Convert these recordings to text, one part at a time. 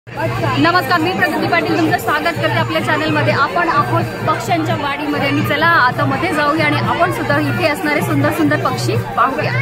नमस्कार, मी प्रगती पाटील तुमचं स्वागत करते आपल्या चॅनलमध्ये। आपण आहोत पक्ष्यांच्या वाडीमध्ये आणि चला आता मध्ये जाऊया आणि आपण सुद्धा इथे असणारे सुंदर सुंदर पक्षी पाहूया।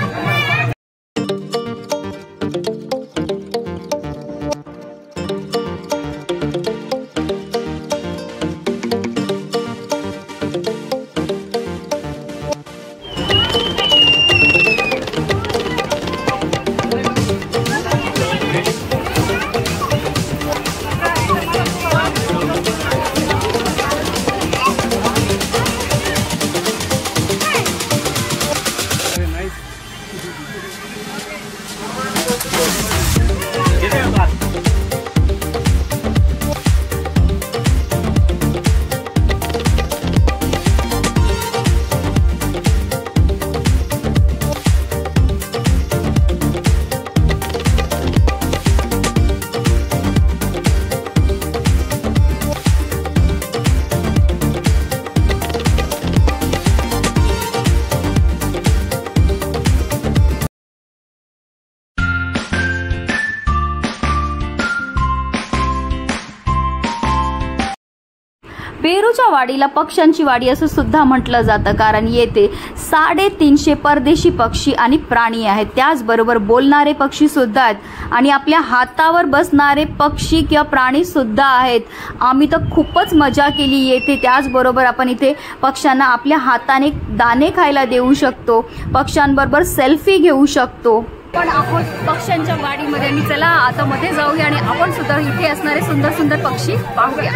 पेरूच्या वाडीला पक्ष्यांची वाडी असं सुद्धा म्हटलं जातं, कारण येथे 350 परदेशी पक्षी आणि प्राणी आहेत। त्याचबरोबर बोलणारे पक्षी सुद्धा आहेत आणि आपल्या हातावर बसणारे पक्षी किंवा प्राणी सुद्धा आहेत। आम्ही तर खूपच मजा केली येथे। त्याचबरोबर आपण इथे पक्ष्यांना आपल्या हाताने दाणे खायला देऊ शकतो, पक्ष्यांबरोबर सेल्फी घेऊ शकतो। पण आहोत पक्ष्यांच्या वाडीमध्ये आणि चला आता मध्ये जाऊया आणि आपण सुद्धा इथे असणारे सुंदर सुंदर पक्षी पाहूया।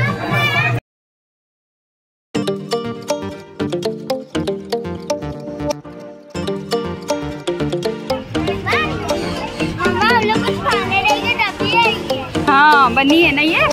हाँ, बनी है ना ये।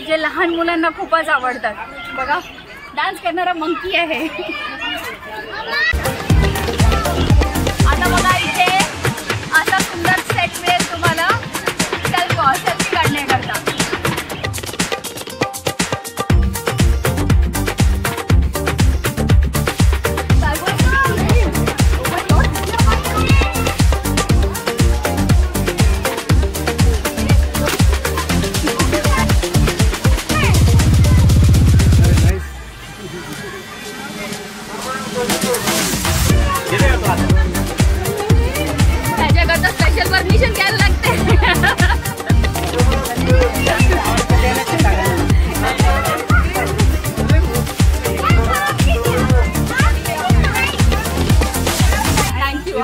जे लहान मुलांना खूपच आवडतात बघा, डान्स करणारा मंकी आहे। आता बघा इथे असा सुंदर सेट मिळेल तुम्हाला सेल्फी काढण्याकरता। त्याच्याकरता स्पेशल परमिशन घ्यायला लागते। थँक्यू।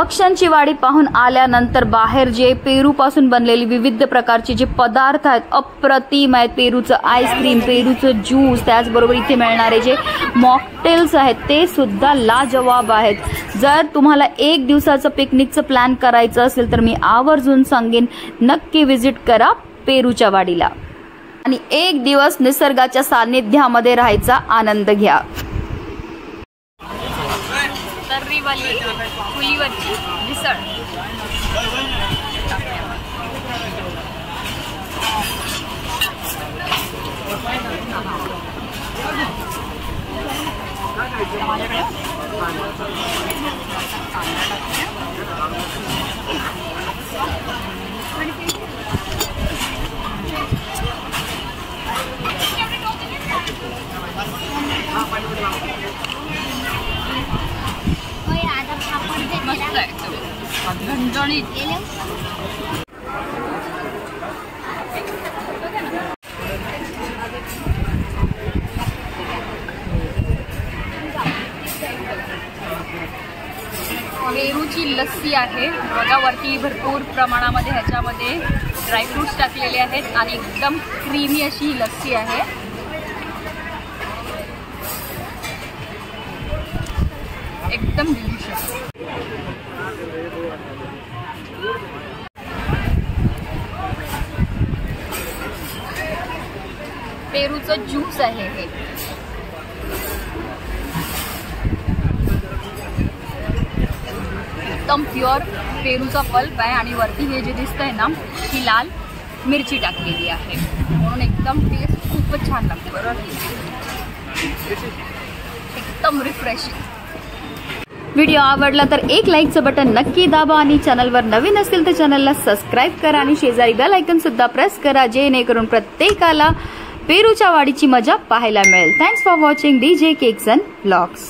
पक्ष्यांची वाडी पाहून आल्यानंतर बाहेर जे पेरू पासून बनलेली विविध प्रकारचे जे पदार्थ आहेत अप्रतिम आहेत. पेरूचं आईस्क्रीम, पेरूचं ज्यूस, त्याचबरोबर इथे मिळणारे जे मॉकटेल्स आहेत ते सुद्धा लाजवाब आहेत. जर तुम्हाला एक दिवसाचं पिकनिकचं प्लॅन करायचं असेल तर मी आवर्जून सांगेन नक्की विजिट करा पेरूच्या वाडीला आणि एक दिवस निसर्गाच्या सानिध्यामध्ये राहायचा आनंद घ्या. तर्रीवाली चुलीवरची मिसळ. पेरूची लस्सी आहे बघा. वरती भरपूर प्रमाणामध्ये ह्याच्यामध्ये ड्रायफ्रुट्स टाकलेले आहेत आणि एकदम क्रीमी अशी ही लस्सी आहे. एकदम डिलिशियस. पेरूचं ज्यूस आहे हे. एकदम प्युअर पेरूचा पल्प आहे आणि वरती हे जे दिसतंय ना ही लाल मिरची टाकलेली आहे म्हणून एकदम टेस्ट खूपच छान लागते. बरोबर, एकदम रिफ्रेशिंग. व्हिडिओ आवडला तर एक लाईकचं बटन नक्की दाबा आणि चॅनलवर नवीन असतील तर चॅनलला सबस्क्राईब करा आणि शेजारी बेल आयकॉन सुद्धा प्रेस करा जेणेकरून प्रत्येकाला पेरूच्या वाडीची मजा पाहायला मिळेल. Thanks for watching DJ Cakes and Vlogs.